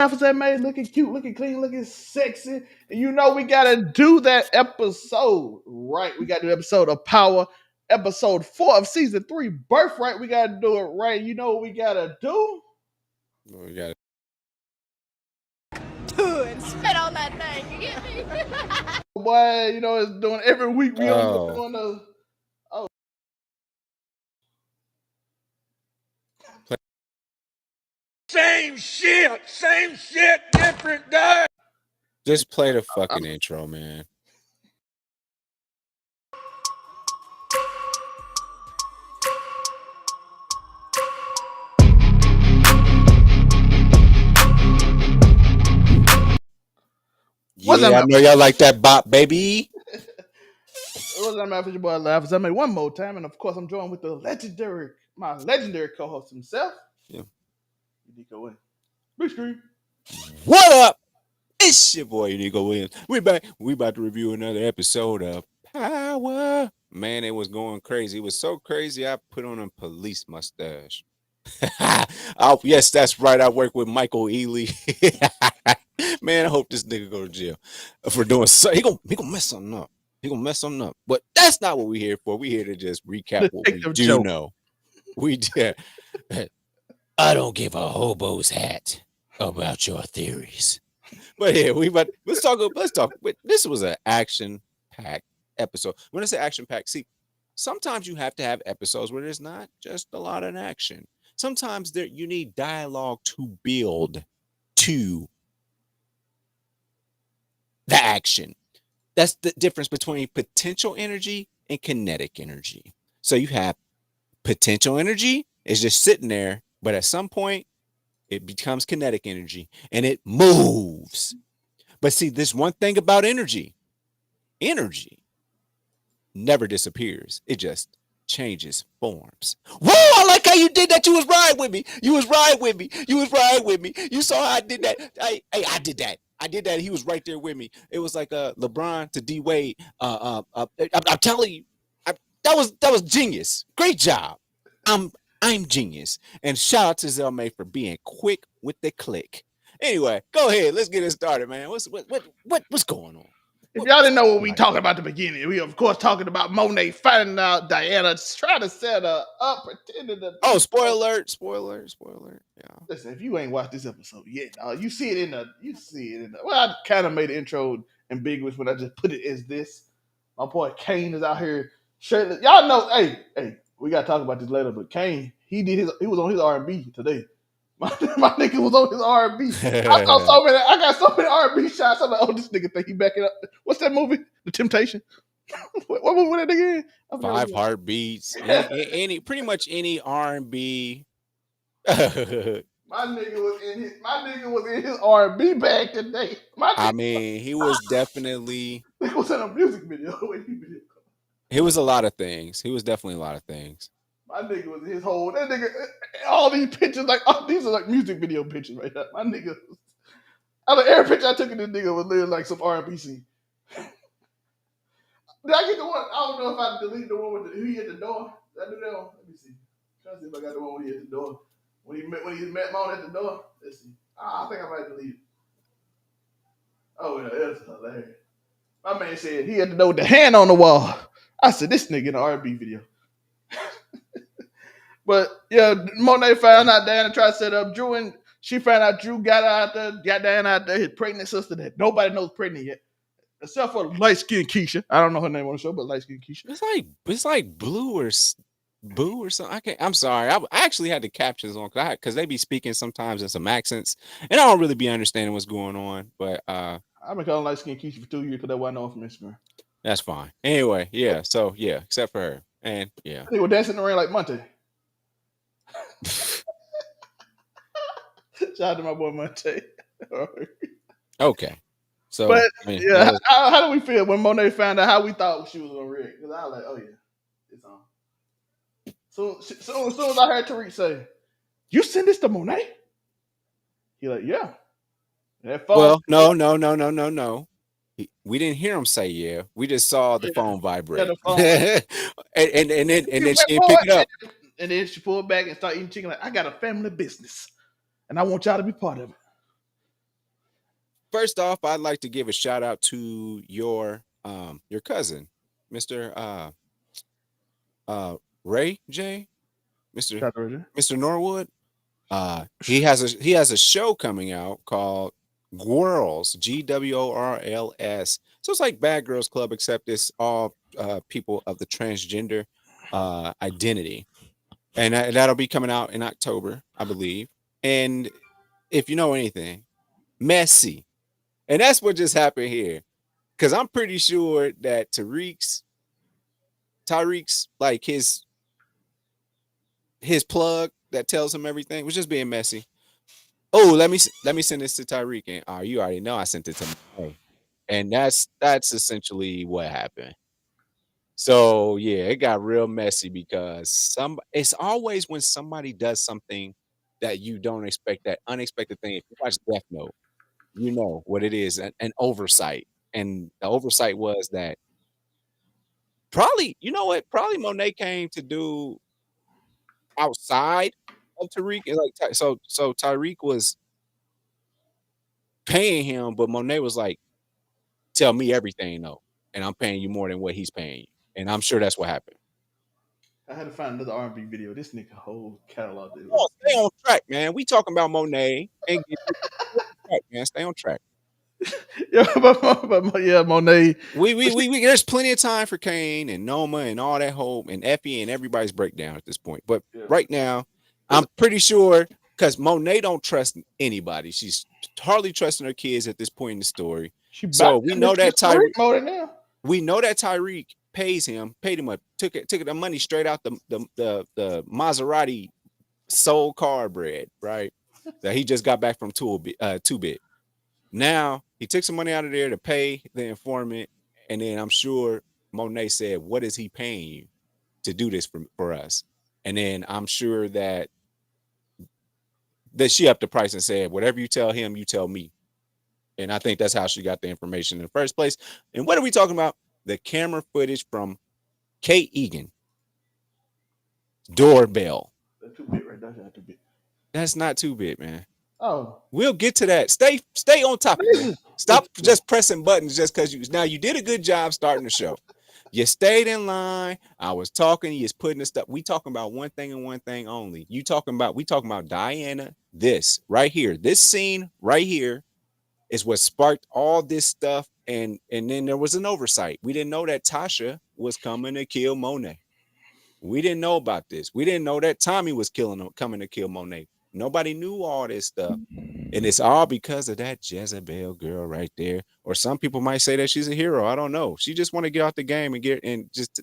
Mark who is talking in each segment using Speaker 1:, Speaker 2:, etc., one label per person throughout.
Speaker 1: That made looking cute, looking clean, looking sexy. And you know we gotta do that episode, right? We gotta do episode of Power, episode 4 of season 3, Birthright. We gotta do it right. You know what we gotta do?
Speaker 2: We got
Speaker 3: Do it. Spit on that thing. You get me?
Speaker 1: Boy, you know it's doing every week we
Speaker 2: Oh.
Speaker 1: doing the
Speaker 4: Same shit, different day.
Speaker 2: Just play the fucking intro, man.
Speaker 1: What's
Speaker 2: Yeah,
Speaker 1: that,
Speaker 2: I know y'all like that bop, baby.
Speaker 1: what's that man for your boy Laughs? I made one more time, and of course I'm joined with my legendary co-host himself.
Speaker 2: Yeah.
Speaker 1: Uniqo in. Big screen.
Speaker 2: What up? It's your boy Uniqo Williams. We back. We about to review another episode of Power. Man, it was going crazy. It was so crazy. I put on a police mustache. Oh, yes, that's right. I work with Michael Ely. Man, I hope this nigga go to jail for doing so. He gonna mess something up. He gonna mess something up. But that's not what we're here for. We're here to just recap what we
Speaker 1: Detective
Speaker 2: do
Speaker 1: Joe.
Speaker 2: know. We did. I don't give a hobo's hat about your theories. But yeah, let's talk. This was an action-packed episode. When I say action-packed, see, sometimes you have to have episodes where there's not just a lot of action. Sometimes you need dialogue to build to the action. That's the difference between potential energy and kinetic energy. So you have potential energy is just sitting there, but at some point it becomes kinetic energy and it moves. But see, this one thing about energy never disappears. It just changes forms. Whoa, I like how you did that. You was riding with me. You saw how I did that. I did that. He was right there with me. It was like LeBron to D Wade. I'm telling you, that was genius. Great job. I'm genius. And shout out to Zelmay for being quick with the click. Anyway, go ahead. Let's get it started, man. What's going on?
Speaker 1: If y'all didn't know what we talking about at the beginning, we of course talking about Monet finding out Diana trying to set her up, pretending to.
Speaker 2: Oh, spoiler alert. Yeah.
Speaker 1: Listen, if you ain't watched this episode yet, you see it in the. Well, I kind of made the intro ambiguous when I just put it as this. My boy Kane is out here shirtless. Y'all know, hey, we gotta talk about this later. But Kane, he was on his R&B today. My nigga was on his R&B. I got so many R&B shots. I'm like, oh, this nigga think he backing up. What's that movie? The Temptation. what that nigga in?
Speaker 2: 5 Heartbeats. Pretty much any R&B.
Speaker 1: My nigga was in his R&B bag today.
Speaker 2: I mean, he was definitely.
Speaker 1: He was in a music video.
Speaker 2: He was a lot of things. He was definitely a lot of things.
Speaker 1: My nigga was his whole. That nigga, all these pictures, these are like music video pictures right now. My nigga, every picture I took of this nigga was literally like some R&B scene. Did I get the one? I don't know if I deleted the one with he at the door. Did I do that one? Let me see. Trying to see if I got the one when he at the door. When he met Monet at the door. Let's see. I think I might delete it. Oh yeah, that's hilarious. My man said he had to know with the hand on the wall. I said this nigga in an R&B video. But yeah, Monet found out Diana tried to set up Drew, and she found out Drew got Diana out there, his pregnant sister that nobody knows pregnant yet. Except for light skinned Keisha. I don't know her name on the show, but light skinned Keisha.
Speaker 2: It's like Blue or Boo or something. I'm sorry. I actually had the captions on because they be speaking sometimes in some accents, and I don't really be understanding what's going on. But
Speaker 1: I've been calling light skinned Keisha for 2 years because that's why I know her from Instagram.
Speaker 2: That's fine. Anyway, yeah. So yeah, except for her, and yeah,
Speaker 1: they were dancing in the rain like Monte. Shout out to my boy Monte.
Speaker 2: Okay. So,
Speaker 1: but I mean, yeah, how do we feel when Monet found out how we thought she was gonna react? Because I was like, oh yeah, it's on. So as soon as I heard Tariq say, "You send this to Monet," he like, yeah.
Speaker 2: Well, no. We didn't hear him say yeah. We just saw the phone vibrate. Yeah, the phone. and then she didn't pick it up.
Speaker 1: And then she pulled back and started eating chicken. Like, I got a family business, and I want y'all to be part of it.
Speaker 2: First off, I'd like to give a shout out to your cousin, Mr. Ray J, Mr.
Speaker 1: Shout out to
Speaker 2: Mr. Norwood. He has a show coming out called Gwirls, Gwrls. So it's like Bad Girls Club, except it's all people of the transgender identity, and that'll be coming out in October, I believe. And if you know anything, messy, and that's what just happened here, because I'm pretty sure that Tariq's like his plug that tells him everything was just being messy. Oh, let me send this to Tyreek, and you already know I sent it to Monet. And that's essentially what happened. So yeah, it got real messy because it's always when somebody does something that you don't expect, that unexpected thing. If you watch Death Note, you know what it is, an oversight. And the oversight was that probably, you know what, probably Monet came to do outside of Tariq. And like so Tyreek was paying him, but Monet was like, tell me everything though, and I'm paying you more than what he's paying you. And I'm sure that's what happened.
Speaker 1: I had to find another R&B video. This nigga whole catalog.
Speaker 2: Come on, stay on track, man. We talking about Monet and stay on track, man. Stay on track.
Speaker 1: Yeah, but yeah, Monet.
Speaker 2: We there's plenty of time for Kane and Noma and all that whole and Effie and everybody's breakdown at this point. But
Speaker 1: Yeah.
Speaker 2: right now, I'm pretty sure because Monet don't trust anybody. She's hardly trusting her kids at this point in the story. So we know that Tyreek paid him took the money straight out the Maserati soul car bread, right? That he just got back from two bit. Now he took some money out of there to pay the informant, and then I'm sure Monet said, "What is he paying you to do this for us?" And then I'm sure that she upped the price and said, "Whatever you tell him, you tell me." And I think that's how she got the information in the first place. And what are we talking about? The camera footage from Kate Egan. Doorbell.
Speaker 1: That's too big right there. That's too big.
Speaker 2: That's not too big, man.
Speaker 1: Oh,
Speaker 2: we'll get to that. Stay on top of it. Stop just pressing buttons just because you did a good job starting the show. You stayed in line. I was talking. You was putting the stuff. We talking about one thing and one thing only. We talking about Diana. This right here, this scene right here is what sparked all this stuff. And then there was an oversight. We didn't know that Tasha was coming to kill Monet. We didn't know about this. We didn't know that Tommy was coming to kill Monet. Nobody knew all this stuff. And it's all because of that Jezebel girl right there. Or some people might say that she's a hero. I don't know. She just want to get out the game and just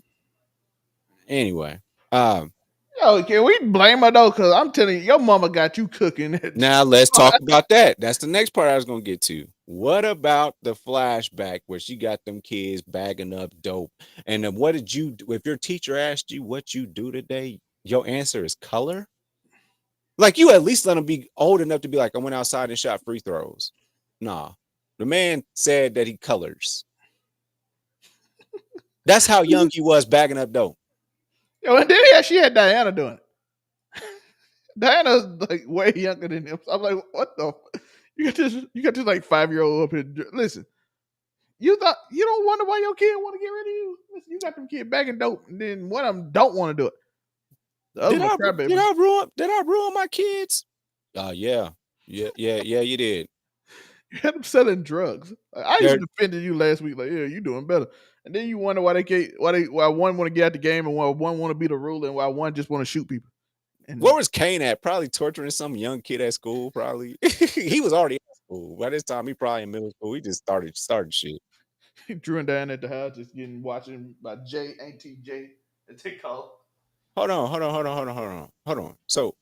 Speaker 2: anyway.
Speaker 1: Yo, can we blame her though? Because I'm telling you, your mama got you cooking.
Speaker 2: Now let's talk about that. That's the next part I was gonna get to. What about the flashback where she got them kids bagging up dope? And then what did you do? If your teacher asked you what you do today, your answer is color. Like you at least let them be old enough to be like, I went outside and shot free throws. Nah, the man said that he colors. That's how young he was bagging up dope.
Speaker 1: Yo, and then she had Diana doing it. Diana's like way younger than him. So I'm like, what the? You got this like 5-year-old up here. Listen, you don't wonder why your kid want to get rid of you. Listen, you got them kid bagging dope, and then one of them don't want to do it.
Speaker 2: Did I ruin my kids? Yeah, you did.
Speaker 1: You had them selling drugs. I even defended you last week. Like, yeah, you doing better. And then you wonder why one want to get out the game and why one want to be the ruler and why one just want to shoot people. And
Speaker 2: where was Kane at? Probably torturing some young kid at school. Probably he was already at school by this time. He probably in middle school. He just started shit.
Speaker 1: Drew and Diana at the house, just watching by Auntie J and TikTok.
Speaker 2: Hold on. So,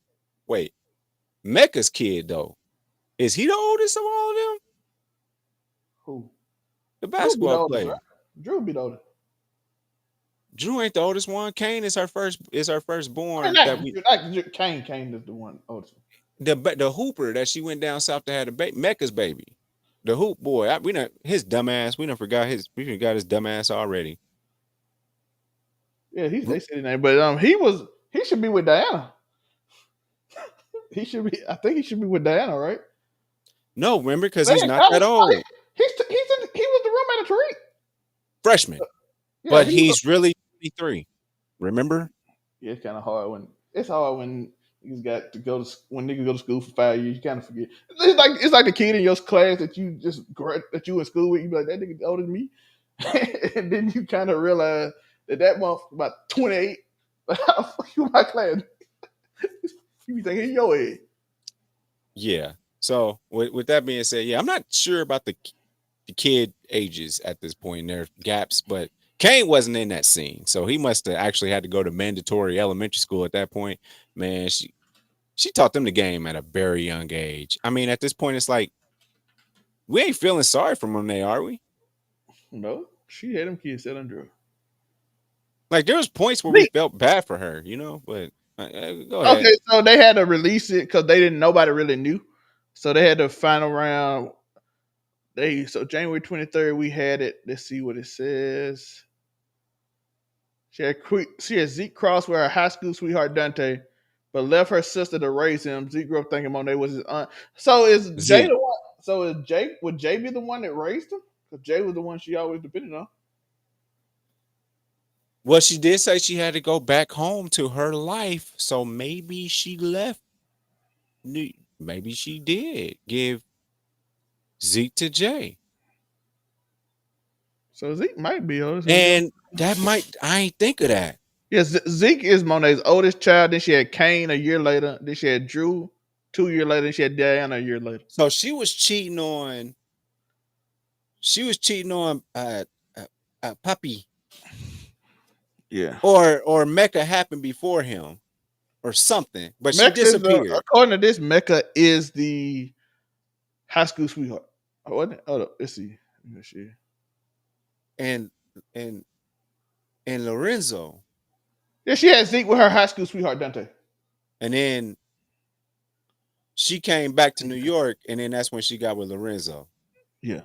Speaker 2: wait, Mecca's kid though, is he the oldest of all of them?
Speaker 1: Who?
Speaker 2: The basketball player.
Speaker 1: Right? Drew be the oldest.
Speaker 2: Drew ain't the oldest one. Kane is her firstborn.
Speaker 1: Kane is the one oldest.
Speaker 2: The hooper that she went down south to have Mecca's baby. The hoop boy. His dumbass. We forgot his dumbass already.
Speaker 1: Yeah, they said his name, but he should be with Diana. I think he should be with Diana, right?
Speaker 2: No, remember, because
Speaker 1: They
Speaker 2: he's
Speaker 1: in
Speaker 2: not that
Speaker 1: college.
Speaker 2: old.
Speaker 1: He was the roommate of Tariq.
Speaker 2: Freshman.
Speaker 1: Yeah,
Speaker 2: But
Speaker 1: he was.
Speaker 2: he's really 23. Remember?
Speaker 1: Yeah, it's kind of hard when niggas got to go to when niggas go to school for 5 years. You kind of forget. It's like the kid in your class that you that you in school with. You be like, that nigga older than me, and then you kind of realize that month about 28. Like, how the fuck you in my class? You be thinking in your head.
Speaker 2: Yeah. So with that being said, yeah, I'm not sure about the kid ages at this point. There are gaps, but Kane wasn't in that scene, so he must have actually had to go to mandatory elementary school at that point. Man, she taught them the game at a very young age. I mean, at this point, it's like we ain't feeling sorry for Monet, are we?
Speaker 1: No, she had them kids set under her.
Speaker 2: Like there was points where we
Speaker 1: Neat.
Speaker 2: felt bad for her, you know. But go ahead.
Speaker 1: Okay, so they had to release it because they didn't. Nobody really knew, so they had the final round. January 23rd we had it. Let's see what it says. She had Zeke Cross with her high school sweetheart Dante, but left her sister to raise him. Zeke grew up thinking Monet was his aunt. So is Jay
Speaker 2: Zeke.
Speaker 1: the one? So is Jay? Would Jay be the one that raised him? Because Jay was the one she always depended on.
Speaker 2: Well, she did say she had to go back home to her life, so maybe she left. Maybe she did give Zeke to Jay.
Speaker 1: So Zeke might be old.
Speaker 2: And that might, I ain't think of that.
Speaker 1: Yes, Zeke is Monet's oldest child. Then she had Kane a year later. Then she had Drew 2 years later. Then she had Diana a year later.
Speaker 2: So she was cheating on Puppy.
Speaker 1: Yeah.
Speaker 2: Or Mecca happened before him or something, but she
Speaker 1: Mecca
Speaker 2: disappeared.
Speaker 1: according to this, Mecca is the high school sweetheart. Oh, wasn't it? Hold up. Let's see.
Speaker 2: And and Lorenzo.
Speaker 1: Yeah, she had Zeke with her high school sweetheart Dante.
Speaker 2: And then she came back to New York, and then that's when she got with Lorenzo.
Speaker 1: Yeah.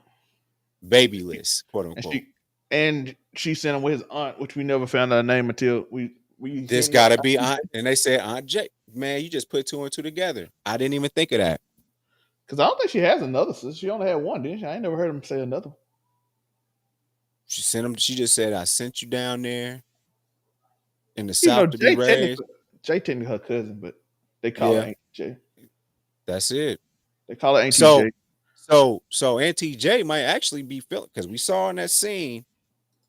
Speaker 2: Babyless, quote unquote.
Speaker 1: And she sent him with his aunt, which we never found out her name until we
Speaker 2: This gotta be Aunt. And they said Aunt Jay. Man, you just put two and two together. I didn't even think of that.
Speaker 1: Because I don't think she has another sister. She only had one, didn't she? I ain't never heard him say another.
Speaker 2: She sent him. She just said, "I sent you down there in the South to be raised."
Speaker 1: Jay technically her cousin, but they call her Auntie Jay.
Speaker 2: That's it.
Speaker 1: They call her Auntie Jay.
Speaker 2: So Auntie Jay might actually be feeling, because we saw in that scene,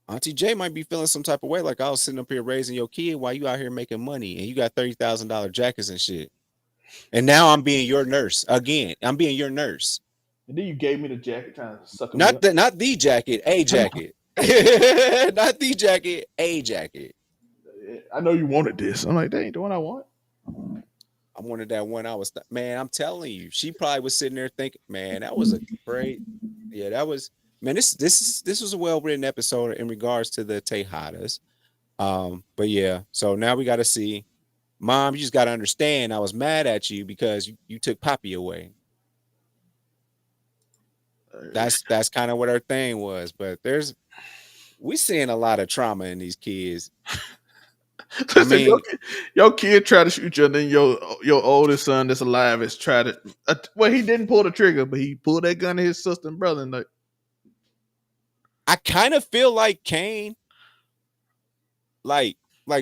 Speaker 2: Auntie Jay might be feeling some type of way, like I was sitting up here raising your kid while you out here making money and you got $30,000 jackets and shit. And now I'm being your nurse again. I'm being your nurse.
Speaker 1: And then you gave me the jacket trying to suck
Speaker 2: Not the jacket, a jacket. Not the jacket, a jacket.
Speaker 1: I know you wanted this. I'm like, that ain't the one I want.
Speaker 2: I wanted that one. Man, I'm telling you, she probably was sitting there thinking, man, that was a great, yeah, that was, man, this was a well-written episode in regards to the Tejadas. But yeah, so now we got to see, Mom, you just got to understand, I was mad at you because you took Poppy away. That's kind of what her thing was. But we seeing a lot of trauma in these kids.
Speaker 1: I mean, your kid tried to shoot you, and then your oldest son that's alive is tried to. Well, he didn't pull the trigger, but he pulled that gun to his sister and brother. And
Speaker 2: I kind of feel like Kane, like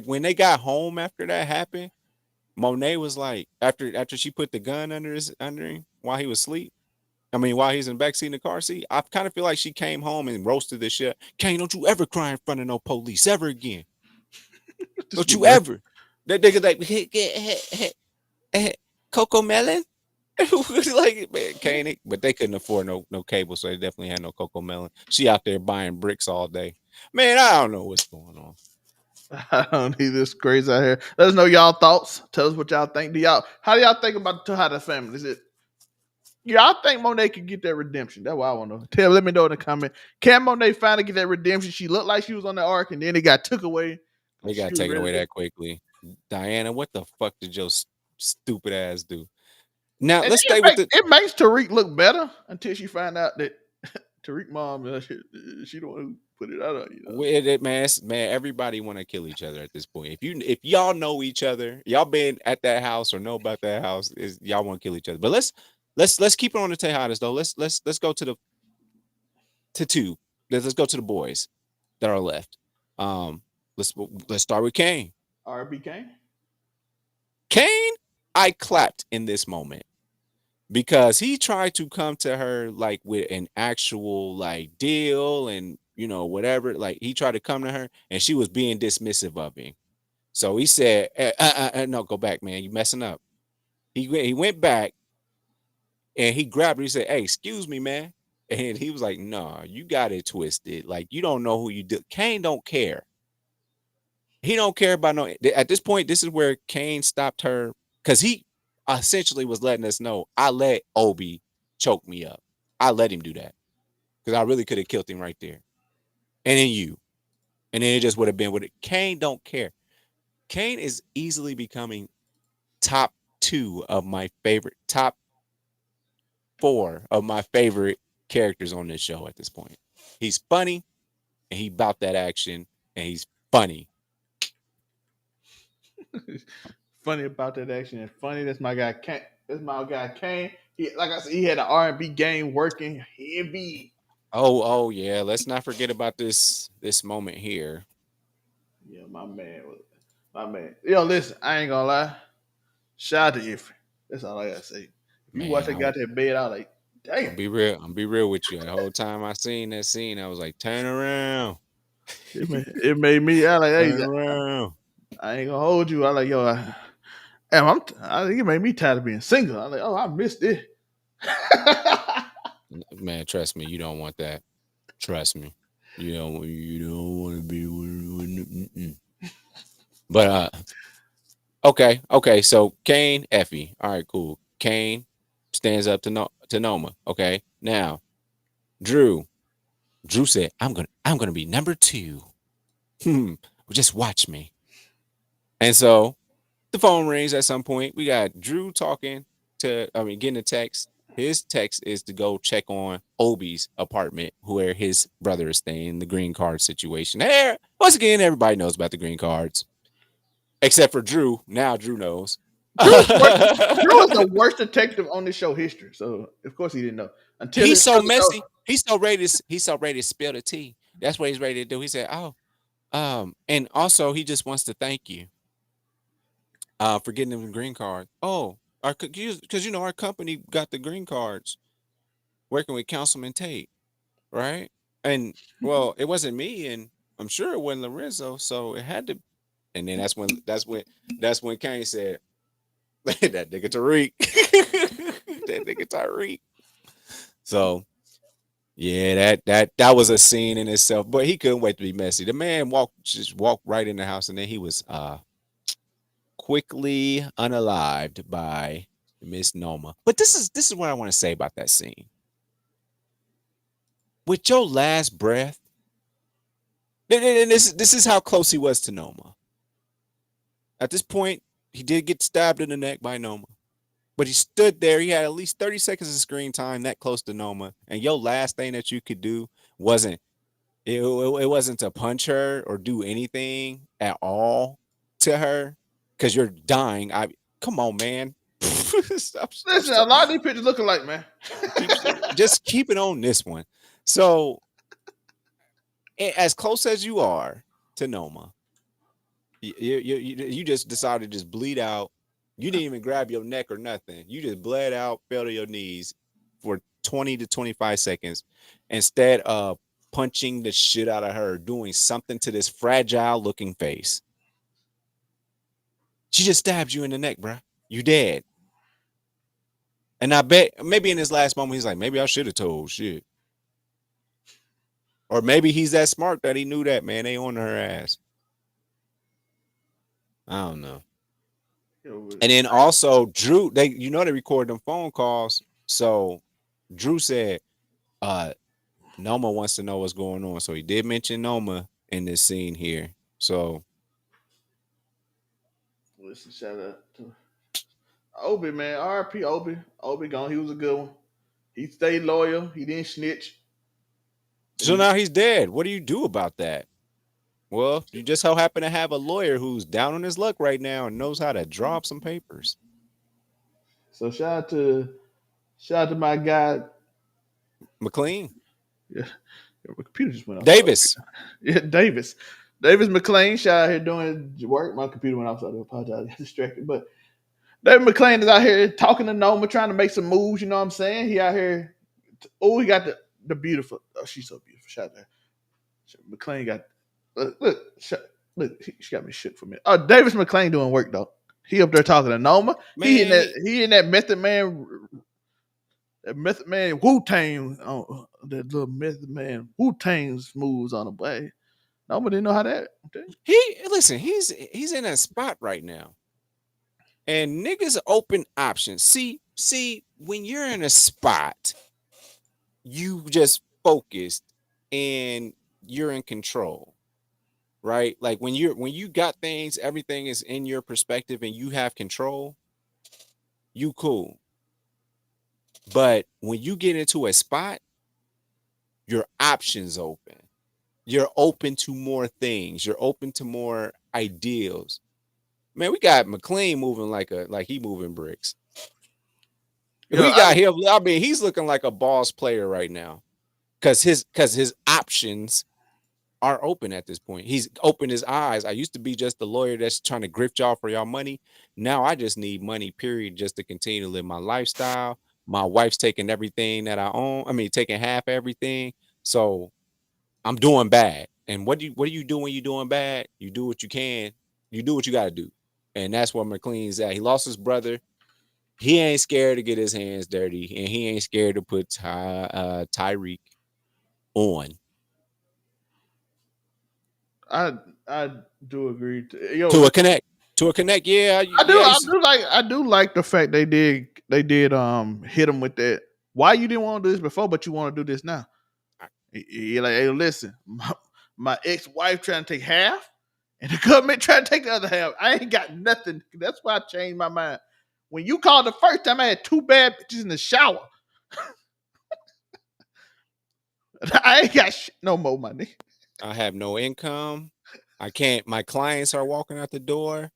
Speaker 2: when they got home after that happened, Monet was like, after she put the gun under him while he was asleep. I mean, while he's in the backseat in the car seat, I kind of feel like she came home and roasted this shit. Kane, don't you ever cry in front of no police ever again. Don't you ever. That nigga like Coco Melon? Like, man, Kane, but they couldn't afford no cable, so they definitely had no Coco Melon. She out there buying bricks all day. Man, I don't know what's going on.
Speaker 1: I don't need this crazy out here. Let us know y'all thoughts. Tell us what y'all think. How do y'all think about the Tejada family? Is it y'all think Monet could get that redemption? That's what I want to know. Let me know in the comment. Can Monet finally get that redemption? She looked like she was on the arc, and then it got took away.
Speaker 2: They got taken away that quickly. Diana, what the fuck did your stupid ass do? Now let's stay with
Speaker 1: it makes Tariq look better until she find out that Tariq mom, she the one who put it out.
Speaker 2: With it, man, everybody want to kill each other at this point. If y'all know each other, y'all been at that house or know about that house, y'all want to kill each other. But let's let's keep it on the Tejadas though. Let's go to the to two. Let's go to the boys that are left. Um, let's start with Kane.
Speaker 1: RB Kane.
Speaker 2: Kane, I clapped in this moment because he tried to come to her like with an actual like deal and whatever. Like he tried to come to her and she was being dismissive of him. So he said, "No, go back, man. You messing up." He went back and he grabbed her. He said, "Hey, excuse me, man." And he was like, "Nah, you got it twisted. Like you don't know who you do." Kane don't care. He don't care about no. At this point, this is where Kane stopped her because he essentially was letting us know I let Obi choke me up. I let him do that because I really could have killed him right there. And then you, and then it just would have been with it. Kane don't care. Kane is easily becoming top two of my favorite, top four of my favorite characters on this show at this point. He's funny and he about that action and he's funny.
Speaker 1: Funny about that action. And funny, that's my guy. That's my guy Kane. He, like I said, he had an R&B game working heavy.
Speaker 2: Oh yeah. Let's not forget about this moment here.
Speaker 1: Yeah, my man. Yo, listen, I ain't gonna lie. Shout out to Ify. That's all I gotta say. If you watch
Speaker 2: Man,
Speaker 1: that guy that bed, I was like,
Speaker 2: I'll
Speaker 1: damn.
Speaker 2: be real. I'll be real with you. The whole time I seen that scene, I was like, turn around.
Speaker 1: It made me. I like, hey,
Speaker 2: Turn around.
Speaker 1: I ain't gonna hold you. I like, yo, I think it made me tired of being single. I like, oh, I missed it.
Speaker 2: Man, trust me, you don't want that. Trust me. You don't want to be with. But okay. So Kane, Effie. All right, cool. Kane stands up to Noma. Okay. Now, Drew. Drew said, I'm gonna be number two. Just watch me. And so the phone rings at some point. We got Drew getting a text. His text is to go check on Obi's apartment where his brother is staying, the green card situation. There, once again, everybody knows about the green cards. Except for Drew. Now Drew knows.
Speaker 1: Drew is the worst detective on the show history. So of course he didn't know until
Speaker 2: He's
Speaker 1: his
Speaker 2: so
Speaker 1: brother told
Speaker 2: messy. He's so ready to spill the tea. That's what he's ready to do. He said, "Oh, and also he just wants to thank you for getting them green card. Oh, because our company got the green cards working with Councilman Tate, right? And well, it wasn't me, and I'm sure it wasn't Lorenzo, so it had to. And then that's when Kane said, "That nigga Tariq, that nigga Tariq." So yeah, that was a scene in itself. But he couldn't wait to be messy. The man just walked right in the house, and then he was quickly unalived by Miss Noma. But this is what I want to say about that scene. With your last breath, and this is how close he was to Noma. At this point, he did get stabbed in the neck by Noma. But he stood there. He had at least 30 seconds of screen time that close to Noma. And your last thing that you could do wasn't it wasn't to punch her or do anything at all to her because you're dying. Come on, man. stop, stop,
Speaker 1: listen, a
Speaker 2: stop.
Speaker 1: lot of these pictures look alike, man.
Speaker 2: Just keep it on this one. So, as close as you are to Noma, you just decided to just bleed out. You didn't even grab your neck or nothing. You just bled out, fell to your knees for 20 to 25 seconds instead of punching the shit out of her, doing something to this fragile looking face. She just stabbed you in the neck, bruh. You dead. And I bet maybe in his last moment, he's like, maybe I should have told shit. Or maybe he's that smart that he knew that, man. They on her ass. I don't know. And then also Drew, they record them phone calls. So Drew said, Noma wants to know what's going on. So he did mention Noma in this scene here. So
Speaker 1: Listen, shout out to Obi, man. RP Obi. Obi gone. He was a good one. He stayed loyal. He didn't snitch.
Speaker 2: now he's dead. What do you do about that? Well, you just so happen to have a lawyer who's down on his luck right now and knows how to draw up some papers.
Speaker 1: So shout out to Shout out to my guy.
Speaker 2: McLean.
Speaker 1: Yeah, my computer just went off.
Speaker 2: Davis.
Speaker 1: Yeah, Davis. Davis McLean. Shout out here doing work. My computer went off, so I do apologize. I got distracted. But David McLean is out here talking to Noma, trying to make some moves. You know what I'm saying? He out here. Oh, he got the beautiful. Oh, she's so beautiful. Shout out there. McLean got. Look, she got me shook for a minute. Oh, Davis McLean doing work though. He up there talking to Noma. He in that Method Man. That Method Man Wu Tang. Oh, that little Method Man Wu Tang moves on the way. Noma didn't know how that.
Speaker 2: He's in a spot right now. And niggas open options. See, when you're in a spot, you just focused and you're in control. Right? Like when you got things, everything is in your perspective and you have control, you cool. But when you get into a spot, your options open. You're open to more things. You're open to more ideals. Man, we got McLean moving like he moving bricks. Yeah, we got him. I mean, he's looking like a boss player right now. Cause his options are open at this point. He's opened his eyes. I used to be just the lawyer that's trying to grift y'all for y'all money. Now I just need money, period, just to continue to live my lifestyle. My wife's taking everything that I own. I mean, taking half everything. So I'm doing bad. And what do you do when you're doing bad? You do what you can. You do what you got to do. And that's where McLean's at. He lost his brother. He ain't scared to get his hands dirty, and he ain't scared to put Tariq on.
Speaker 1: I do agree
Speaker 2: To a connect. Yeah,
Speaker 1: I do like the fact they did hit him with that. Why you didn't want to do this before, but you want to do this now? You're like, hey, listen, my ex-wife trying to take half, and the government trying to take the other half. I ain't got nothing. That's why I changed my mind. When you called the first time, I had 2 bad bitches in the shower. I ain't got no more money.
Speaker 2: I have no income. I can't. My clients are walking out the door,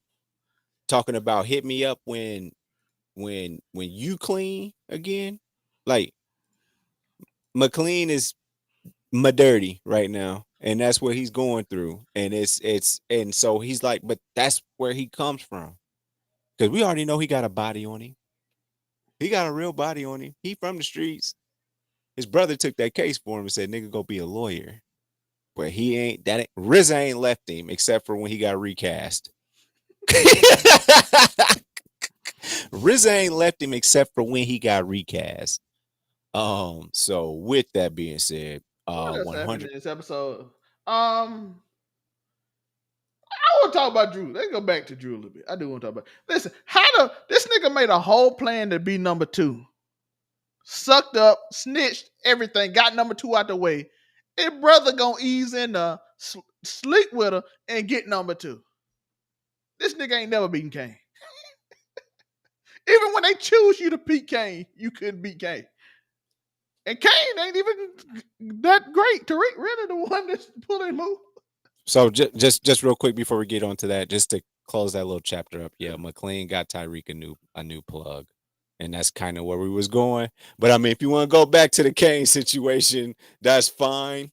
Speaker 2: talking about hit me up when you clean again. Like McLean is my dirty right now, and that's what he's going through. And and so he's like, but that's where he comes from, because we already know he got a body on him. He got a real body on him. He from the streets. His brother took that case for him and said, "Nigga, go be a lawyer." But he ain't that. RZA ain't left him except for when he got recast. RZA ain't left him except for when he got recast. So with that being said, 100
Speaker 1: in this episode. I want to talk about Drew. Let's go back to Drew a little bit. I do want to talk about. Listen, this nigga made a whole plan to be number 2. Sucked up, snitched, everything, got number 2 out the way. His brother gonna ease in sleep with her and get number 2. This nigga ain't never beaten Kane. Even when they choose you to beat Kane, you couldn't beat Kane. And Kane ain't even that great. Tariq really the one that's pulling move.
Speaker 2: So just real quick before we get on to that, just to close that little chapter up. Yeah, McLean got Tariq a new plug. And that's kind of where we was going. But I mean, if you want to go back to the Kane situation, that's fine.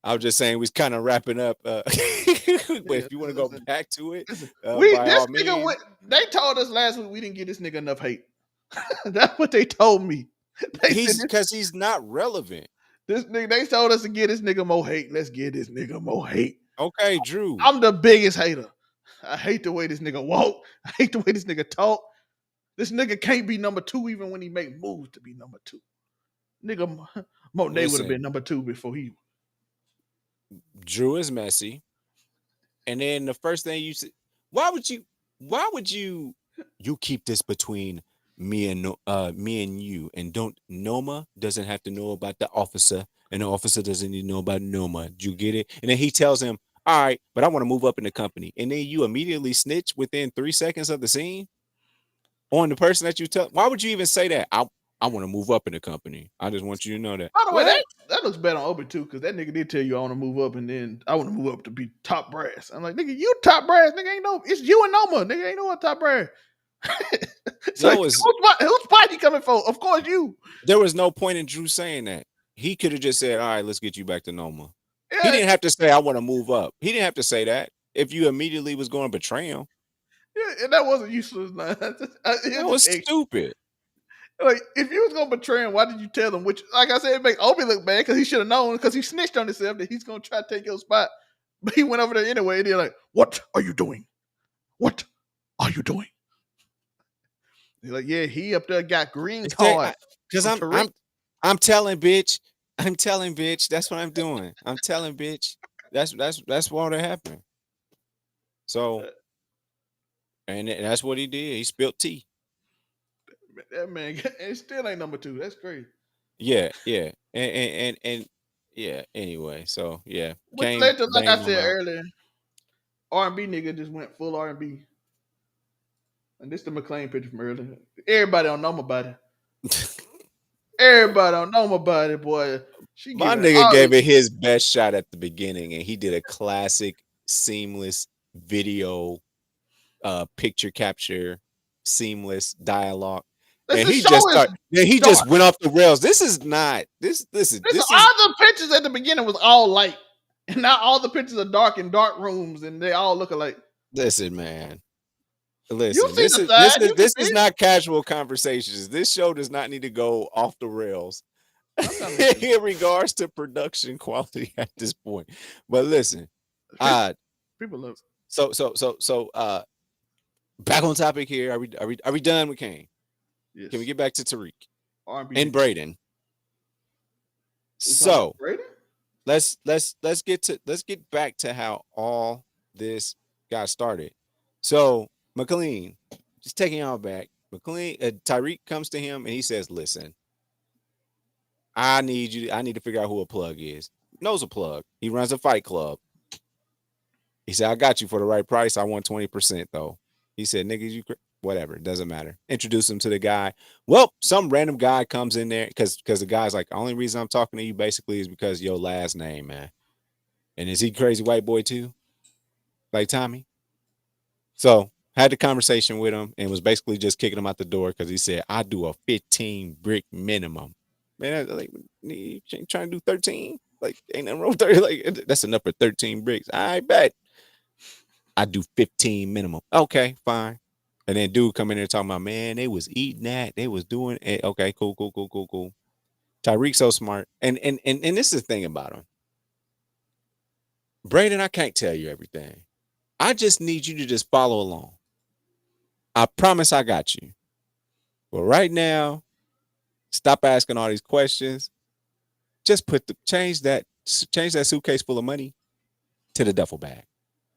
Speaker 2: I was just saying we was kind of wrapping up. But if you want to go back to it,
Speaker 1: they told us last week we didn't give this nigga enough hate. That's what they told me.
Speaker 2: Because he's not relevant.
Speaker 1: This nigga, they told us to give this nigga more hate. Let's give this nigga more hate.
Speaker 2: Okay, Drew.
Speaker 1: I'm the biggest hater. I hate the way this nigga walk. I hate the way this nigga talk. This nigga can't be number 2 even when he make moves to be number 2. Nigga, Monet would have been number 2 before he.
Speaker 2: Drew is messy. And then the first thing you said, why would you keep this between me and you, and don't Noma doesn't have to know about the officer, and the officer doesn't need to know about Noma. Do you get it? And then he tells him, all right, but I want to move up in the company. And then you immediately snitch within 3 seconds of the scene on the person that you tell. Why would you even say that? I want to move up in the company. I just want you to know that.
Speaker 1: By the way, that looks bad on Obi too, because that nigga did tell you I want to move up, and then I want to move up to be top brass. I'm like, nigga, you top brass, nigga ain't no. It's you and Noma, nigga ain't no one top brass. So
Speaker 2: was
Speaker 1: whose spot you coming for? Of course you.
Speaker 2: there was no point in Drew saying that. He could have just said, "All right, let's get you back to Noma." He
Speaker 1: Yeah,
Speaker 2: didn't have to say, "I want to move up." He didn't have to say that. If you immediately was going to betray him,
Speaker 1: yeah, and that wasn't useless. Nah.
Speaker 2: that
Speaker 1: It's
Speaker 2: was
Speaker 1: just extra.
Speaker 2: stupid.
Speaker 1: Like, if you was gonna betray him, why did you tell him? Which, like I said, it make Obi look bad because he should have known because he snitched on himself that he's gonna try to take your spot. But he went over there anyway, and they're like, "What are you doing? What are you doing?" They're like, "Yeah, he up there got green card
Speaker 2: Because
Speaker 1: from Tariq."
Speaker 2: I'm telling bitch. I'm telling bitch. That's what I'm doing. I'm telling bitch. That's what happened. So, and that's what he did. He spilled tea.
Speaker 1: That man, it still ain't number 2. That's crazy.
Speaker 2: Yeah, yeah, and yeah. Anyway, so yeah,
Speaker 1: Which
Speaker 2: Kane
Speaker 1: led to, like I
Speaker 2: banged him
Speaker 1: said
Speaker 2: out.
Speaker 1: earlier, R&B nigga just went full R&B. And this the McLean picture from earlier. Everybody don't know my body. Everybody don't know my body, boy. She
Speaker 2: My
Speaker 1: giving
Speaker 2: nigga
Speaker 1: all
Speaker 2: gave
Speaker 1: these.
Speaker 2: it his best shot at the beginning, and he did a classic, seamless video, picture capture, seamless dialogue,
Speaker 1: This
Speaker 2: and
Speaker 1: the
Speaker 2: he
Speaker 1: show
Speaker 2: just
Speaker 1: is
Speaker 2: started. Then he just
Speaker 1: dark.
Speaker 2: went off the rails. This is not this. Listen,
Speaker 1: Listen,
Speaker 2: this is
Speaker 1: all the pictures at the beginning was all light. And now all the pictures are dark in dark rooms and they all look alike.
Speaker 2: listen, man.
Speaker 1: You
Speaker 2: Listen,
Speaker 1: see the side, you can
Speaker 2: this
Speaker 1: see
Speaker 2: is
Speaker 1: it.
Speaker 2: not casual conversations. This show does not need to go off the rails
Speaker 1: Sometimes they do.
Speaker 2: in regards to production quality at this point. But listen,
Speaker 1: People,
Speaker 2: uh,
Speaker 1: people love
Speaker 2: so back on topic here. Are we done with Kane?
Speaker 1: it. Yes.
Speaker 2: Can we get back to Tariq
Speaker 1: R&B
Speaker 2: and
Speaker 1: nigga.
Speaker 2: Brayden?
Speaker 1: We talking about
Speaker 2: So
Speaker 1: Brayden?
Speaker 2: let's get back to how all this got started. So McLean, just taking y'all back. McLean, Tariq comes to him and he says, "Listen, I need you. I need to figure out who a plug is. Knows a plug. He runs a fight club. He said, I got you for the right price. I want 20% though. He said, niggas, whatever. It doesn't matter. Introduce him to the guy. Well, some random guy comes in there because the guy's like, the only reason I'm talking to you basically is because your last name, man. And is he crazy white boy too? Like Tommy? So had the conversation with him and was basically just kicking him out the door because he said, I do a 15 brick minimum. Man, like, you ain't trying to do 13? Like, ain't nothing wrong with 30. Like, that's enough for 13 bricks. I bet. I do 15 minimum. Okay, fine. And then dude come in there talking about, man, they was eating that. They was doing it. Okay, cool. Tyreek's so smart. And this is the thing about him. Brayden, I can't tell you everything. I just need you to just follow along. I promise I got you. But right now, stop asking all these questions. Just change that suitcase full of money to the duffel bag.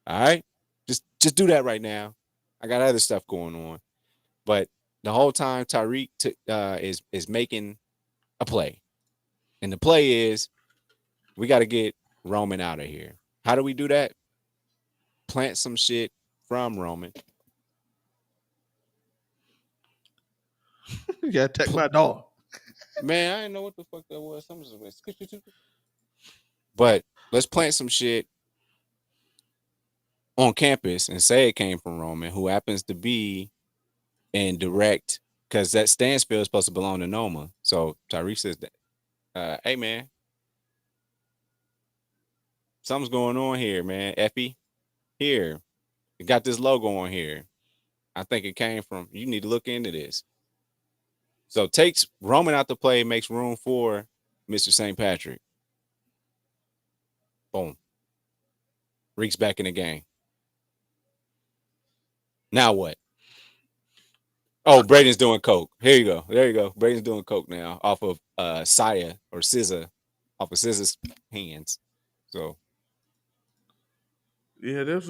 Speaker 2: All right? Just do that right now. I got other stuff going on. But the whole time Tariq is making a play. And the play is we got to get Roman out of here. How do we do that? Plant some shit from Roman.
Speaker 1: You gotta take my dog.
Speaker 2: Man, I didn't know what the fuck that was. But let's plant some shit on campus and say it came from Roman, who happens to be in direct, because that Stansfield is supposed to belong to Noma. So Tyrese says that, hey man, something's going on here, man. Effie, here, you got this logo on here. I think it came from, you need to look into this. So takes Roman out the play, makes room for Mr. St. Patrick. Boom. Reeks back in the game. Now what? Oh, Brayden's doing coke. Here you go. There you go. Brayden's doing coke now off of Saya or SZA, off of SZA's hands. So
Speaker 1: Yeah, this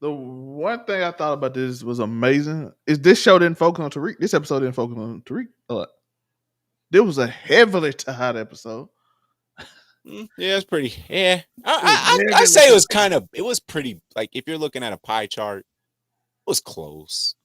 Speaker 1: the one thing I thought about this was amazing is this show didn't focus on Tariq. This episode didn't focus on Tariq a lot. There was a heavily tied episode.
Speaker 2: yeah, it's pretty. Yeah,
Speaker 1: It was
Speaker 2: I say it
Speaker 1: heavily
Speaker 2: was kind of. It was pretty. Like if you're looking at a pie chart, it was close.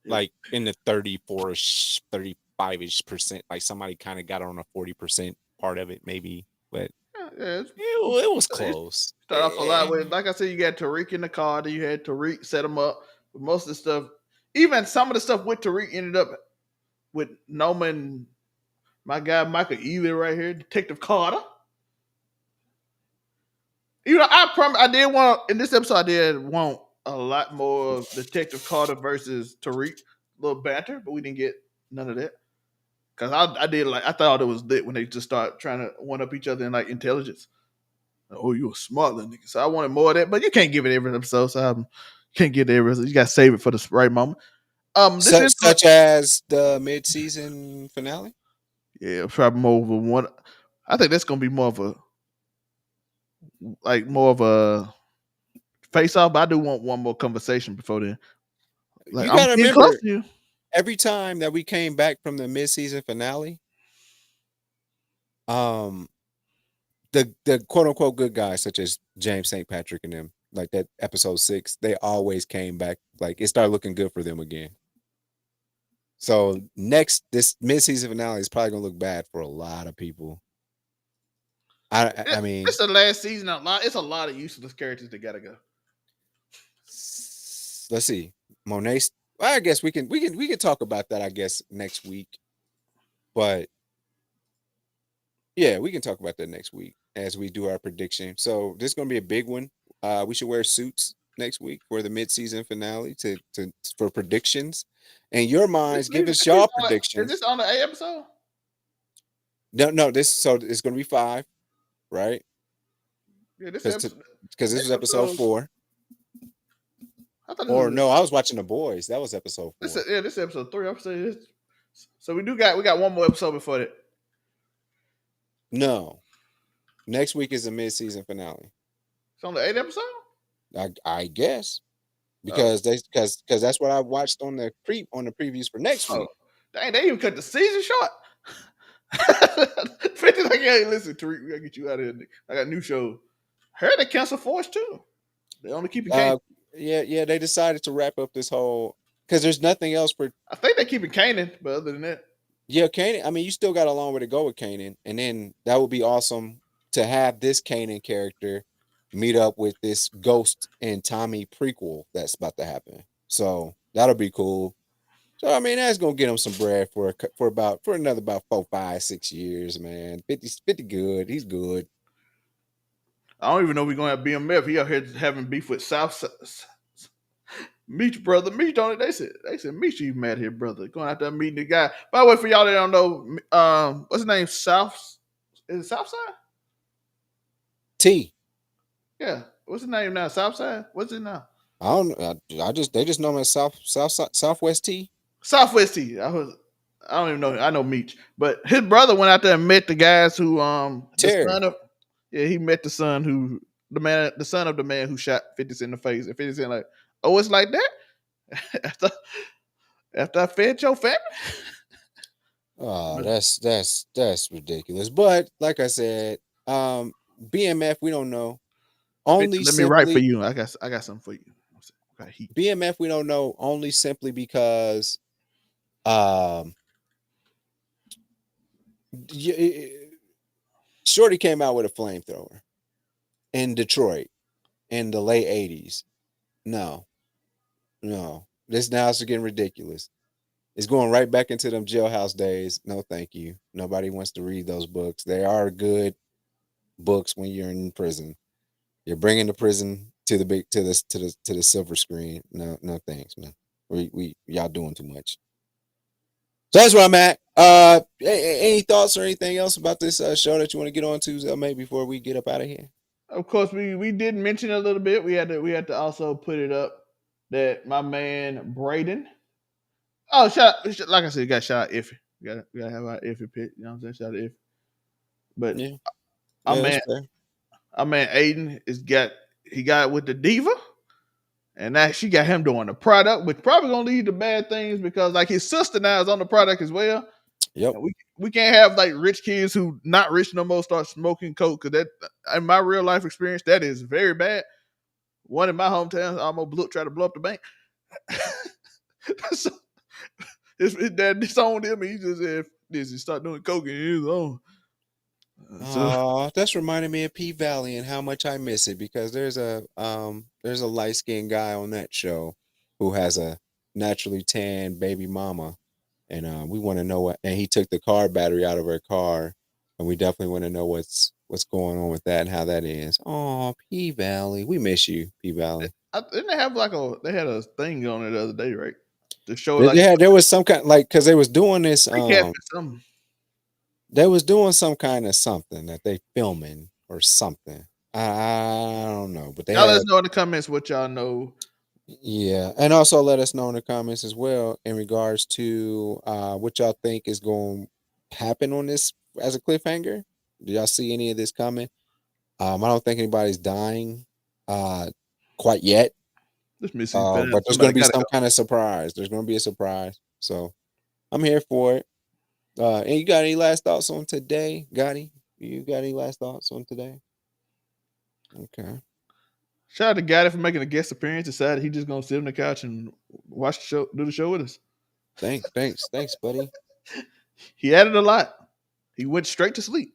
Speaker 2: Like in the 34ish, 35ish%. Like somebody kind of got on a 40% part of it, maybe. But
Speaker 1: yeah,
Speaker 2: it was close.
Speaker 1: start off a lot with, like I said, you got Tariq in the car, then you had Tariq set him up. But most of the stuff, even some of the stuff with Tariq ended up with Noma and my guy Michael Ely right here, Detective Carter. You know, I did want in this episode. I did want a lot more of Detective Carter versus Tariq, little banter, but we didn't get none of that. Cause I did like I thought it was lit when they just start trying to one up each other in like intelligence. Oh, you a smart little nigga. So I wanted more of that, but you can't give it every episode. So can't get it every episode. You gotta save it for the right moment. This is
Speaker 2: Such as the mid-season finale.
Speaker 1: yeah, probably more of a one. I think that's gonna be more of a face off. But I do want one more conversation before then. Like
Speaker 2: You
Speaker 1: I'm
Speaker 2: got to
Speaker 1: getting close
Speaker 2: remember,
Speaker 1: to you.
Speaker 2: every time that we came back from the mid-season finale, um, the quote unquote good guys such as James St. Patrick and them, like that episode 6, they always came back. Like it started looking good for them again. So this mid-season finale is probably gonna look bad for a lot of people. I mean,
Speaker 1: It's the last season. It's a lot of useless characters that gotta go.
Speaker 2: let's see, Monet. Well, I guess we can talk about that. I guess next week, but yeah, we can talk about that next week as we do our prediction. So this is gonna be a big one. We should wear suits next week for the mid-season finale to for predictions. And your minds, give us y'all
Speaker 1: Is
Speaker 2: predictions.
Speaker 1: this on the A episode?
Speaker 2: No, so it's gonna be 5, right?
Speaker 1: Yeah, this
Speaker 2: Because
Speaker 1: episode.
Speaker 2: this was episode 4.
Speaker 1: I thought
Speaker 2: Or no, I was watching The Boys. That was episode 4.
Speaker 1: this episode 3. So we got one more episode before that.
Speaker 2: No, next week is the mid-season finale.
Speaker 1: It's on the 8th episode.
Speaker 2: I guess because that's what I watched on the previews for next week.
Speaker 1: Dang, they even cut the season short. 50 like, hey, listen, Tariq, we gotta get you out of here. I got a new show. Heard they cancel Force too. They only keep it.
Speaker 2: Yeah, they decided to wrap up this whole because there's nothing else for.
Speaker 1: I think they keep it Kanan, but other than that,
Speaker 2: yeah, Kanan. I mean, you still got a long way to go with Kanan, and then that would be awesome to have this Kanan character meet up with this Ghost and Tommy prequel that's about to happen. So that'll be cool. So I mean, that's gonna get him some bread for another about 4, 5, 6 years, man. 50 good. He's good.
Speaker 1: I don't even know if we're gonna have BMF. He out here having beef with South Meech brother. Meech on it. They said Meech, you mad here, brother. Going out there meeting the guy. By the way, for y'all that don't know, what's his name? South. Is it Southside?
Speaker 2: T.
Speaker 1: Yeah. What's his name now? Southside? What's it now?
Speaker 2: I don't know. They just know him as Southwest T.
Speaker 1: Southwest T. I don't even know. I know Meech, but his brother went out there and met the guys who
Speaker 2: Terry.
Speaker 1: the son of he met the son of the man who shot 50 Cent in the face. And 50 Cent like, oh, it's like that after I fed your family.
Speaker 2: Oh, that's ridiculous. But like I said, BMF, we don't know.
Speaker 1: Let me write for you. I got something for you.
Speaker 2: BMF, we don't know only simply because Shorty came out with a flamethrower in Detroit in the late 80s. No. This now is getting ridiculous. It's going right back into them jailhouse days. No, thank you. Nobody wants to read those books. They are good books when you're in prison. You're bringing the prison to the silver screen. No, thanks, man. We y'all doing too much. So that's where I'm at. Any thoughts or anything else about this show that you want to get on to, Zelmay, before we get up out of here?
Speaker 1: Of course, we did mention it a little bit. We had to also put it up that my man Brayden. Oh, like I said, you got shout out Iffy. We gotta have our Iffy pick. You know what I'm saying? Shout out Iffy. But
Speaker 2: yeah,
Speaker 1: our man Aiden he got with the diva. And now she got him doing the product, which probably gonna lead to bad things because like his sister now is on the product as well.
Speaker 2: Yep.
Speaker 1: And we can't have like rich kids who not rich no more start smoking coke because that in my real life experience that is very bad. One in my hometown almost tried to blow up the bank. So his dad disowned him. And he just said, "This he start doing coke in his own."
Speaker 2: That's reminding me of P Valley and how much I miss it because there's a light skinned guy on that show who has a naturally tan baby mama, and we want to know what. And he took the car battery out of her car, and we definitely want to know what's going on with that and how that is. Oh, P Valley, we miss you, P Valley.
Speaker 1: Didn't they have they had a thing on it the other day, right? To show like
Speaker 2: There was some kind like because they was doing this
Speaker 1: something.
Speaker 2: they was doing some kind of something that they filming or something. I don't know, but they
Speaker 1: Y'all let
Speaker 2: had
Speaker 1: us know in the comments what y'all know.
Speaker 2: yeah, and also let us know in the comments as well in regards to what y'all think is going to happen on this as a cliffhanger. Do y'all see any of this coming? I don't think anybody's dying quite yet.
Speaker 1: Just missing
Speaker 2: But there's going
Speaker 1: somebody
Speaker 2: to be
Speaker 1: gotta
Speaker 2: some
Speaker 1: go.
Speaker 2: kind of surprise. There's going to be a surprise. So I'm here for it. And you got any last thoughts on today, Gotti? You got any last thoughts on today? Okay.
Speaker 1: Shout out to Gotti for making a guest appearance. Decided he just gonna sit on the couch and watch the show, do the show with us.
Speaker 2: Thanks, buddy.
Speaker 1: He added a lot. He went straight to sleep.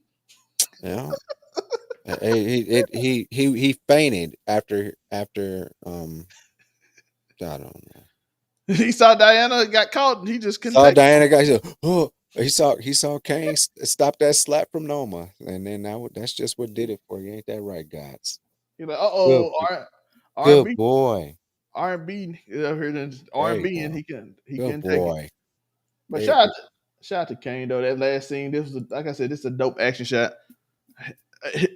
Speaker 2: Yeah. He fainted after I don't know.
Speaker 1: He saw Diana got caught and he just couldn't
Speaker 2: Saw
Speaker 1: take it.
Speaker 2: Diana guys. Oh, he saw Kane stop that slap from Noma, and then that's just what did it for you. Ain't that right, guys?
Speaker 1: He's like,
Speaker 2: Good,
Speaker 1: R and
Speaker 2: good
Speaker 1: B,
Speaker 2: R&B,
Speaker 1: R and B, R
Speaker 2: there
Speaker 1: and
Speaker 2: you
Speaker 1: B, and
Speaker 2: go.
Speaker 1: he
Speaker 2: Good
Speaker 1: couldn't take it.
Speaker 2: boy.
Speaker 1: But
Speaker 2: There you
Speaker 1: shout out to Kane though. That last scene, this was like I said, this is a dope action shot.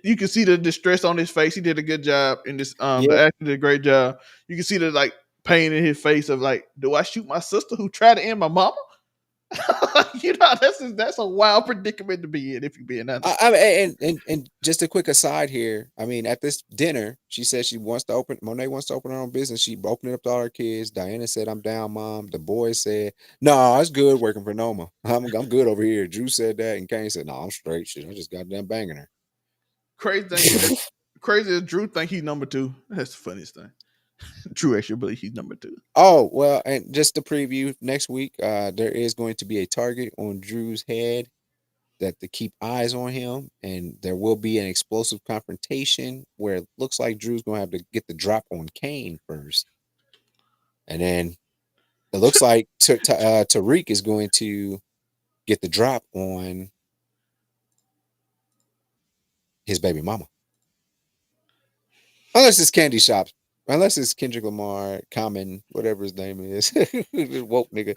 Speaker 1: You can see the distress on his face. He did a good job in this. The
Speaker 2: Yeah,
Speaker 1: actor did a great job. You can see the like pain in his face of like, do I shoot my sister who tried to end my mama? That's a wild predicament to be in if you're being honest.
Speaker 2: and just a quick aside here. I mean, at this dinner, she said Monet wants to open her own business. She opened it up to all her kids. Diana said, "I'm down, mom." The boys said, "No, it's good working for Noma. I'm good over here." Drew said that, and Kane said, "No, I'm straight. Shit, I just got done banging her."
Speaker 1: Crazy thing is, crazy as Drew think he's number two. That's the funniest thing. Drew actually believe he's number two.
Speaker 2: Oh, well, and just to preview next week, there is going to be a target on Drew's head that to keep eyes on him, and there will be an explosive confrontation where it looks like Drew's going to have to get the drop on Kane first. And then it looks like Tariq is going to get the drop on his baby mama. Unless it's Candy Shops. Unless it's Kendrick Lamar, Common, whatever his name is. Woke nigga.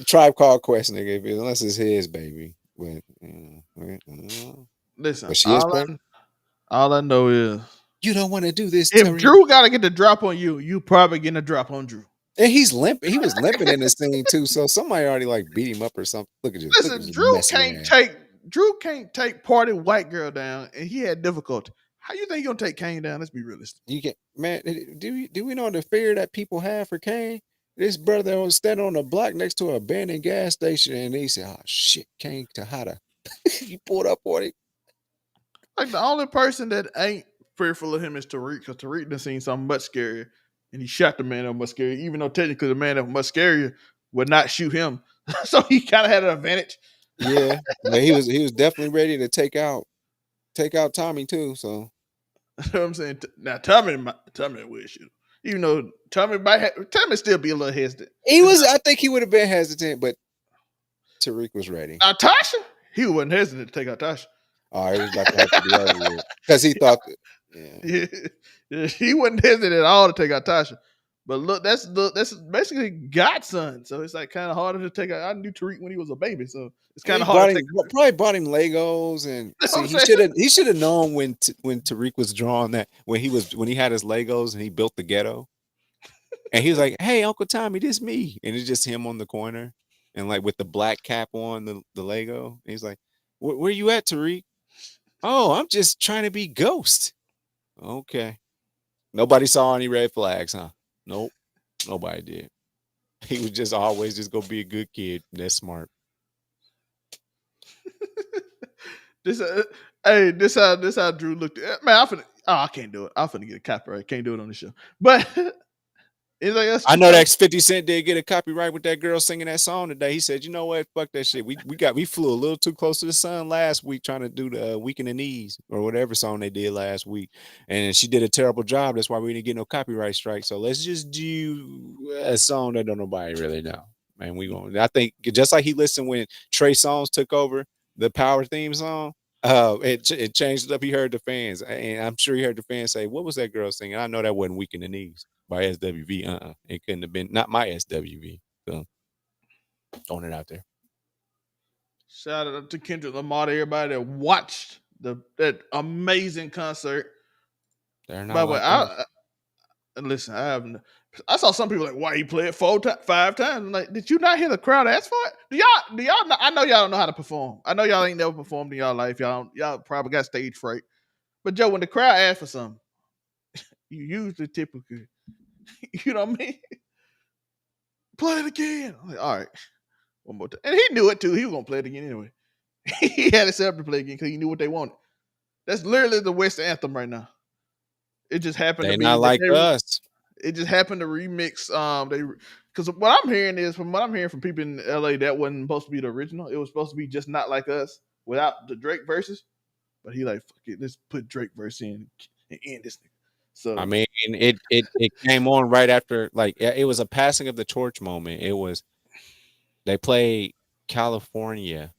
Speaker 2: Tribe Called Quest nigga. Unless it's his baby.
Speaker 1: Listen,
Speaker 2: But she is pregnant.
Speaker 1: all I know is
Speaker 2: You don't want to do this,
Speaker 1: if
Speaker 2: Terry.
Speaker 1: Drew got to get the drop on you, you probably getting a drop on Drew.
Speaker 2: And he's limping. He was limping in this scene too. So somebody already like beat him up or something. Look at this. Look at
Speaker 1: Listen,
Speaker 2: this messy ass.
Speaker 1: Drew can't take party white girl down, and he had difficulty. How you think you gonna take Kane down? Let's be realistic.
Speaker 2: You get man. Do we know the fear that people have for Kane? This brother was standing on the block next to an abandoned gas station, and he said, "Oh shit, Kane Tahada." He pulled up on it.
Speaker 1: Like the only person that ain't fearful of him is Tariq, because Tariq done seen something much scarier, and he shot the man that was much scarier. Even though technically the man that was much scarier would not shoot him, so he kind of had an advantage.
Speaker 2: Yeah, but he was definitely ready to take out Tommy too. So
Speaker 1: You know what I'm saying? Now Tommy will shoot him. Even though Tommy still be a little hesitant.
Speaker 2: he was. I think he would have been hesitant, but Tariq was ready.
Speaker 1: Now Tasha, he wasn't hesitant to take out Tasha.
Speaker 2: Oh, it was about to have to be over with because he thought that. Yeah.
Speaker 1: Yeah, he wasn't hesitant at all to take out Tasha. But look, that's basically Godson. So it's like kind of harder to take out. I knew Tariq when he was a baby, so it's kind of hard to take.
Speaker 2: Probably bought him Legos and
Speaker 1: You know
Speaker 2: see he should have known when Tariq was drawing that when he had his Legos and he built the ghetto and he was like, "Hey, Uncle Tommy, this me," and it's just him on the corner and like with the black cap on the Lego. And he's like, "Where you at, Tariq?" "Oh, I'm just trying to be Ghost." Okay. Nobody saw any red flags, huh? Nope. Nobody did. He was just always just gonna be a good kid. That's smart.
Speaker 1: This how Drew looked at man. I can't do it. I'm finna get a copyright. Can't do it on the show. But Anything else?
Speaker 2: I know that 50 Cent did get a copyright with that girl singing that song today. He said, "You know what? Fuck that shit. We flew a little too close to the sun last week trying to do the Week in the Knees or whatever song they did last week, and she did a terrible job. That's why we didn't get no copyright strike. So let's just do a song that don't nobody really know. Man, we going. I think just like he listened when Trey Songz took over the Power theme song." It changed it up. He heard the fans, and I'm sure he heard the fans say, "What was that girl singing?" I know that wasn't "Weak in the Knees" by SWV. It couldn't have been not my SWV. So throwing it out there.
Speaker 1: Shout out to Kendrick Lamar to everybody that watched that amazing concert.
Speaker 2: They're
Speaker 1: By
Speaker 2: not
Speaker 1: the way,
Speaker 2: like us.
Speaker 1: listen. I saw some people like, why he played 5 times? I'm like, did you not hear the crowd ask for it? Do y'all know, I know y'all don't know how to perform. I know y'all ain't never performed in y'all life. Y'all probably got stage fright. But Joe, when the crowd asks for something, you usually typically, you know what I mean? Play it again. I'm like, all right, one more time. And he knew it too. He was gonna play it again anyway. He had it set up to play again because he knew what they wanted. That's literally the West anthem right now. It just happened
Speaker 2: They
Speaker 1: to be
Speaker 2: not like us.
Speaker 1: It just happened to remix. Because what I'm hearing is from what I'm hearing from people in LA, that wasn't supposed to be the original. It was supposed to be just not like us without the Drake verses. But he like, fuck it, let's put Drake verse in and end this nigga. So
Speaker 2: I mean, it came on right after, like, it was a passing of the torch moment. It was they played California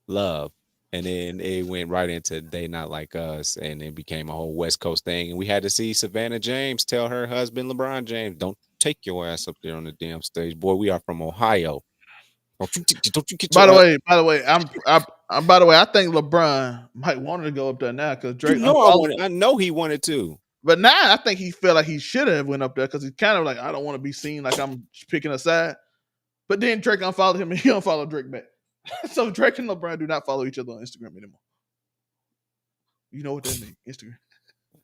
Speaker 2: Love, and then it went right into They Not Like Us, and it became a whole West Coast thing. And we had to see Savannah James tell her husband LeBron James, "Don't take your ass up there on the damn stage, boy. We are from Ohio. Don't you get
Speaker 1: by
Speaker 2: your
Speaker 1: the
Speaker 2: ass."
Speaker 1: way, by the way, I think LeBron might want to go up there now because
Speaker 2: You
Speaker 1: Drake
Speaker 2: know,
Speaker 1: unfollowed.
Speaker 2: I know he wanted to.
Speaker 1: But now I think he felt like he should have went up there because he's kind of like, I don't want to be seen like I'm picking a side. But then Drake unfollowed him and he unfollowed Drake back. So Drake and LeBron do not follow each other on Instagram anymore. You know what that means? Instagram.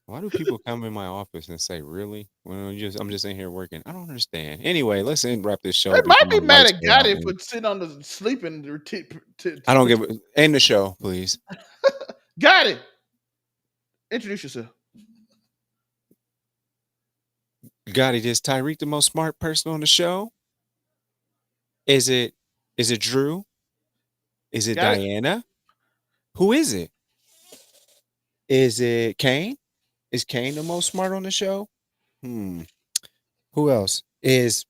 Speaker 2: Why do people come in my office and say, "Really?" Well, I'm just in here working. I don't understand. Anyway, let's wrap this show
Speaker 1: They might
Speaker 2: before
Speaker 1: be
Speaker 2: my
Speaker 1: mad
Speaker 2: lights
Speaker 1: at
Speaker 2: go out.
Speaker 1: Gotti
Speaker 2: Man.
Speaker 1: for sitting on the sleeping.
Speaker 2: I don't give end the show, please.
Speaker 1: Gotti, introduce yourself.
Speaker 2: Gotti, is Tariq the most smart person on the show? Is it Drew? Is it
Speaker 1: Got it?
Speaker 2: Diana? Who is it? Is it Kane? Is Kane the most smart on the show? Who else? Is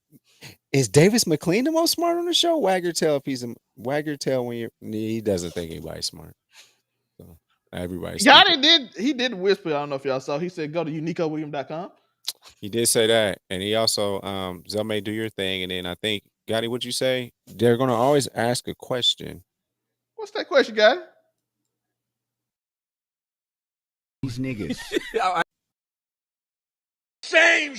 Speaker 2: Davis McLean the most smart on the show? Wag your tail if he's a wag your tail when he doesn't think anybody's smart. So everybody's stupid.
Speaker 1: He did whisper. I don't know if y'all saw. He said go to uniqowilliam.com.
Speaker 2: He did say that. And he also Zelmay, do your thing. And then I think, Gotti, what'd you say? They're gonna always ask a question.
Speaker 1: What's that question, Gotti?
Speaker 5: These niggas.
Speaker 4: Same